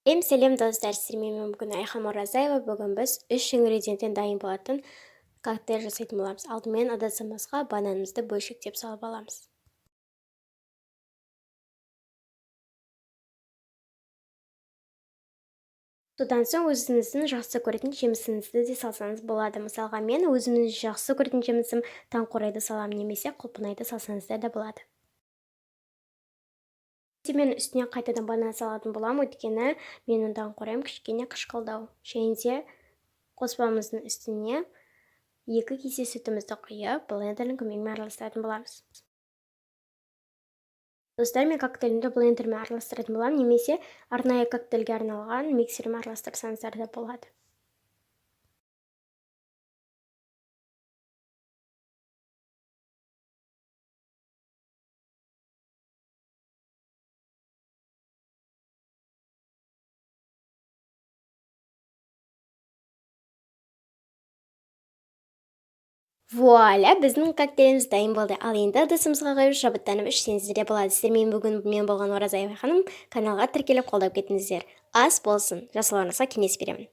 Сәлем достар, сіздермен бүгін Айхам Оразаева. Бүгін біз 3 ингредиенттен дайын болатын коктейль жасайтын боламыз. Алдымен ыдысымызға бананымызды бөлшектеп салып аламыз. Содан соң өзіңіздің жақсы көретін жемісіңізді де салсаңыз болады. Мысалға, мен өзімнің жақсы көретін жемісім таңқурайды саламын, немесе құлпынайды салсаңыздар да болады. Мен үстіне қайтадан банан салатын боламын, өйткені менің таңқурайым кішкене қышқылдау. Және де қоспамыздың үстіне 2 кесе сүтімізді құйып, блендердің көмегімен араластыратын боламыз. Достар, мен коктейлімді блендермен араластыратын боламын, немесе арнайы коктейльге арналған миксермен араластырсаңыздар да болады. Вуаля, біздің коктейліміз дайын болды. Ал енді ыдысымызға құйып шабыттанып ішсеңіздер де болады. Сіздер мен болған Оразаева ханым, каналға тіркеліп қолдап кетіңіздер. Ас болсын, жасауларыңызға кеңес беремін.